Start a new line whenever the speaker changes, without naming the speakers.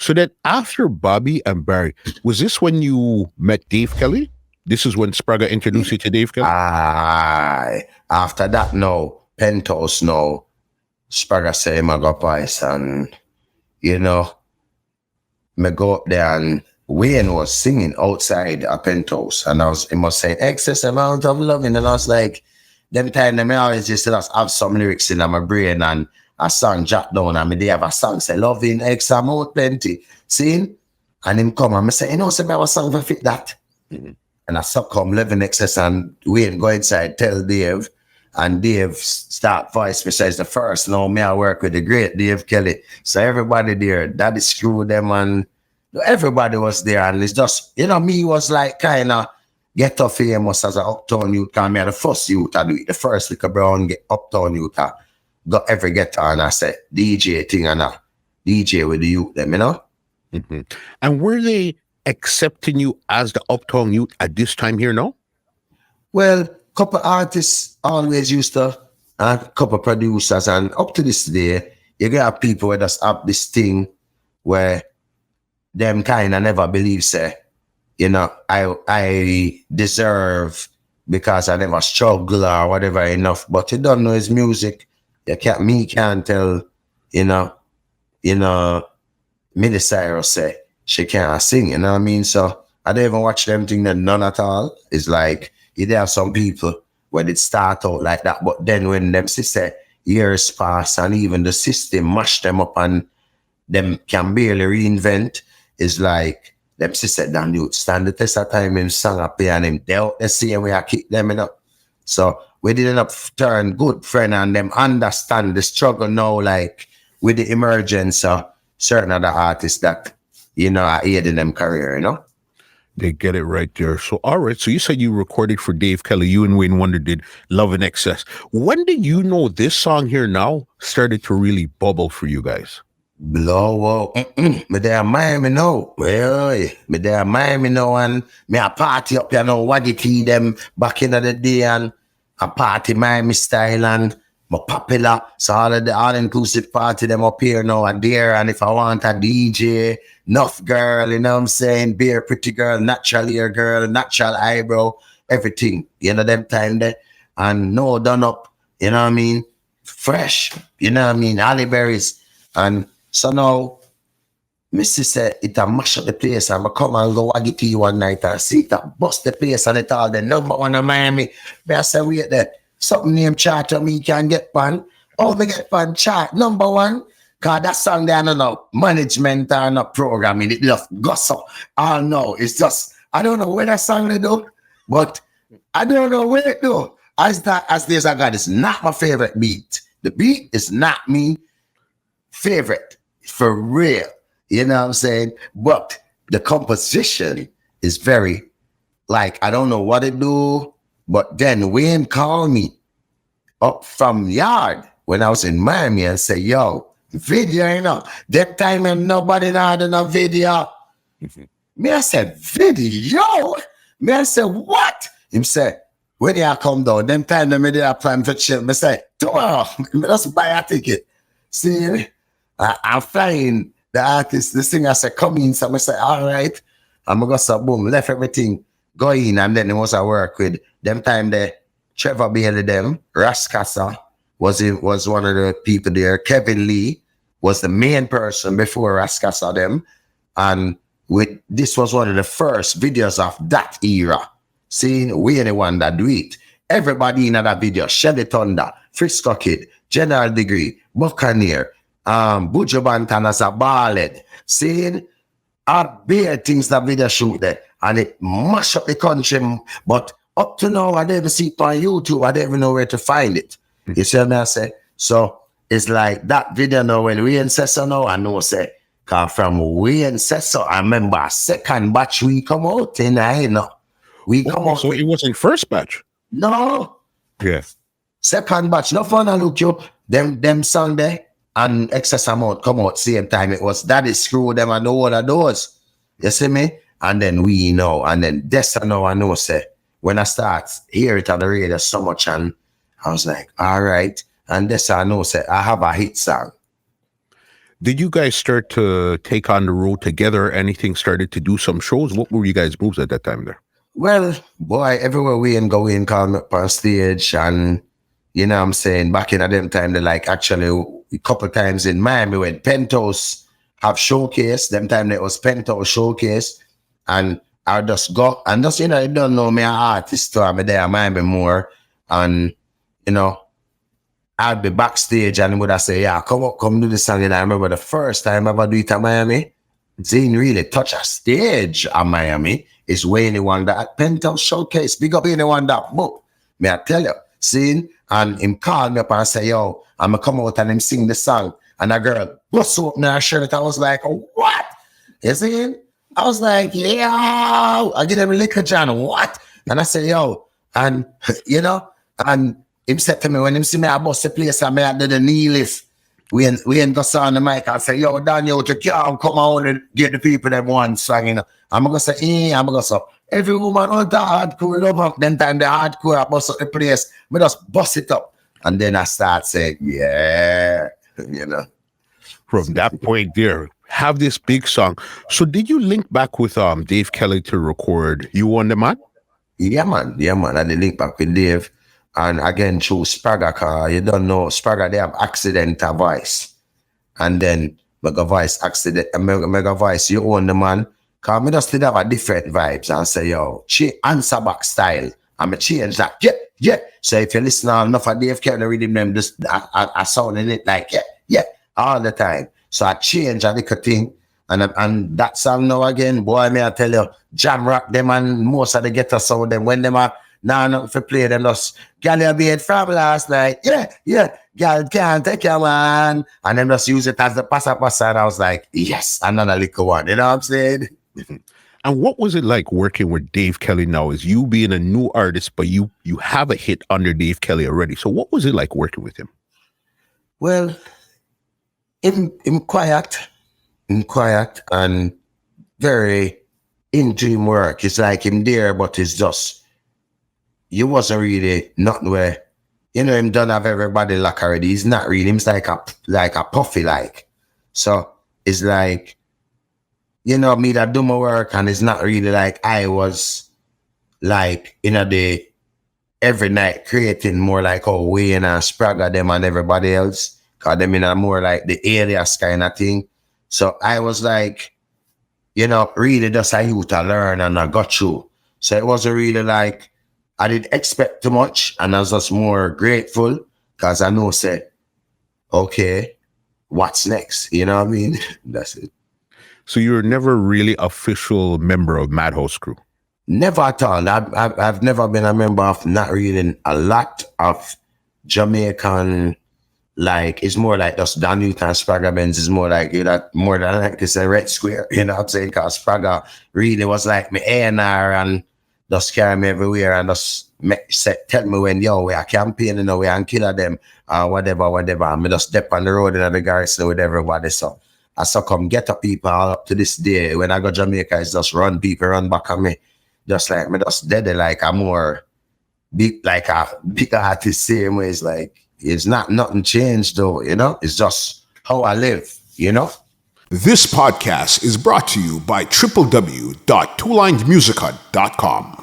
So then after Bobby and Barry, was this when you met Dave Kelly? This is when Spraga introduced you to Dave Kelly?
Aye. After that, no. Penthouse, no. Spraga say, I go pies and, you know, me go up there and Wayne was singing outside a Penthouse and he must say, excess amount of loving. And I was like, them time, I always just have some lyrics in my brain and a song jot down and they have a song say, loving, X amount, plenty. See? And him come and I say, you know, say, I have a song for fit that. Mm-hmm. And I suck come living excess and Wayne go inside, tell Dave, and Dave start voice me says the first. Now me I work with the great Dave Kelly. So everybody there, Daddy screw them and everybody was there. And it's just, you know, me was like kind of get up famous as an Uptown Youth. Cause me are the first youth I do it. The first little brown get Uptown Youth I got every guitar and I said DJ thing and I DJ with the youth them, you know?
Mm-hmm. And were they accepting you as the Uptown Youth at this time here now?
Well, couple artists always used to, and a couple producers, and up to this day, you got people where just have this thing where them kind of never believe, say, you know, I deserve because I never struggle or whatever enough, but you don't know his music. You can't tell, Millie Cyrus say she can't sing, you know what I mean? So I don't even watch them thing that none at all. It's like, there are some people where it start out like that, but then when them say years pass and even the system mash them up and them can barely reinvent, it's like them say Don Yute stand the test of time him song up here and him they out the same way I kick them up. So we did end up turn good friend and them understand the struggle now, like with the emergence of certain other artists that, you know, are aiding them career, you know?
They get it right there. So, all right. So you said you recorded for Dave Kelly. You and Wayne Wonder did Love in Excess. When did you know this song here now started to really bubble for you guys?
Blow up. Me there Miami now. Well, me there Miami now and me a party up here now. Waggy tea them back in the day and a party Miami style and my popular. So all of the all-inclusive party them up here now and there. And if I want a DJ, enough girl, you know what I'm saying? Beer, pretty girl, natural hair girl, natural eyebrow, everything. You know, them time there. And no done up, you know what I mean? Fresh, you know what I mean? Holly berries. And so now, Missy said, it a mash up the place. And I come and go Waggy tea one night and see it a bust the place and it all the number one in Miami. But I said, wait there. Something named Charter me can get pan. Oh, me get pan chart number one. Cause that song there, I don't know, management and not programming, it just gossip. I don't know. It's just, I don't know where that song they do, but I don't know where it do. As this I got, it's not my favorite beat. The beat is not me favorite for real. You know what I'm saying? But the composition is very, like, I don't know what it do, but then Wayne called me up from yard when I was in Miami and say, yo, video, you know, that time and nobody had no video. Me, I said, video? Me, I said, what? Him said, when you come down, them time the media plan for chill. Me say, tomorrow, let's buy a ticket. See, I'm flying the artist, the singer said, come in. So I say, all right. I'm going to go, so boom, left everything, go in. And then it was I work with them time there, Trevor Bailey them, Rascassa was one of the people there. Kevin Lee was the main person before Rascassa them. And this was one of the first videos of that era. Seeing we anyone that do it. Everybody in that video, Shelly Thunder, Frisco Kid, General Degree, Buccaneer, Buju Banton as a ballad. Seeing our bare things that video shoot there. And it mash up the country. But up to now, I didn't see it on YouTube. I didn't even know where to find it. You see what I say? So it's like that video now when we in Sesso now, I know say, cause from we in Sesso, I remember second batch we come out in I know. We come out.
So it wasn't first batch?
No.
Yeah.
Second batch. No fun I look you. Them song there and excess amount come out same time. It was Daddy Screw them and all of those. You see me? And then we know. And then this I know say when I start hear it on the radio so much and I was like, all right. And this I know say I have a hit song.
Did you guys start to take on the road together? Anything started to do some shows? What were you guys' moves at that time there?
Well, boy, everywhere we in go in, call me up on stage, and you know what I'm saying, back in a them time, they like actually a couple times in Miami when Penthouse have showcase, them time there was Penthouse showcase, and I just go, and just, you know, you don't know me an artist, so I'm there in Miami more, and, you know, I'd be backstage and would I say, yeah, come up, come do this song. And I remember the first time I ever do it at Miami, Zane really touch a stage at Miami is way anyone that Penthouse showcase. Big up anyone that book. May I tell you, Zane, and him call me up and say, yo, I'm gonna come out and him sing the song. And a girl bust open her shirt. I was like, oh, what? You see? I was like, yeah. I get him a liquor, John. What? And I say, yo, and you know, and him said to me, when him see me, I bust the place and me I did the knee lift. We ain't go on the mic. I say, yo, Don Yute, come on and get the people that one song, you know. I'm gonna say, I'm gonna say, every woman on the hardcore love up. Then time the hardcore, I bust up the place. Me just bust it up. And then I start saying, yeah, you know.
From that point there, have this big song. So did you link back with Dave Kelly to record You on the Man?
Yeah, man. I did link back with Dave. And again, through Spragga, cause you don't know, Spragga, they have accidental voice. And then mega voice, mega voice, you own the man. Cause me just did have a different vibes and say, yo, answer back style. I'm a change that. Yeah. So if you listen to enough of Dave Kelly Riddim them, just I sound in it like, yeah, all the time. So I change a little thing. And that song now again, boy, may I tell you, jam rock them and most of the ghetto sound them when them are now if you play them just girl you be it from last night. Yeah. Girl can't take your man. And then just use it as the passa and I was like, yes, another little one. You know what I'm saying?
And what was it like working with Dave Kelly now? Is you being a new artist, but you have a hit under Dave Kelly already. So what was it like working with him?
Well, him quiet and very in dream work. It's like him there, but it's just you wasn't really nothing where, you know, him done have everybody like already. He's not really, him's like a puffy like. So it's like, you know, me that do my work and it's not really like I was like, you know, the every night creating more like Wayne and Spragga them and everybody else. Cause them in a more like the alias kind of thing. So I was like, you know, really just a youth to learn and I got through. So it wasn't really like, I didn't expect too much and I was just more grateful because I know, say, okay, what's next? You know what I mean? That's it.
So you were never really official member of Madhouse crew?
Never at all. I've never been a member of, not really a lot of Jamaican, like, it's more like just Don Yute and Spragga Benz is more like, you know, more than like it's a red square, you know what I'm saying? Because Spragga really was like me A&R and just carry me everywhere and just tell me when, yo, we are campaigning, you know, we are killer them, whatever. And me just step on the road in the garrison with everybody. So I saw come get up people all up to this day. When I go Jamaica, it's just run back on me. Just like me just dead like a more big, like a big artist same way. It's like, it's not nothing changed though, you know? It's just how I live, you know?
This podcast is brought to you by www.twolinesmusichut.com.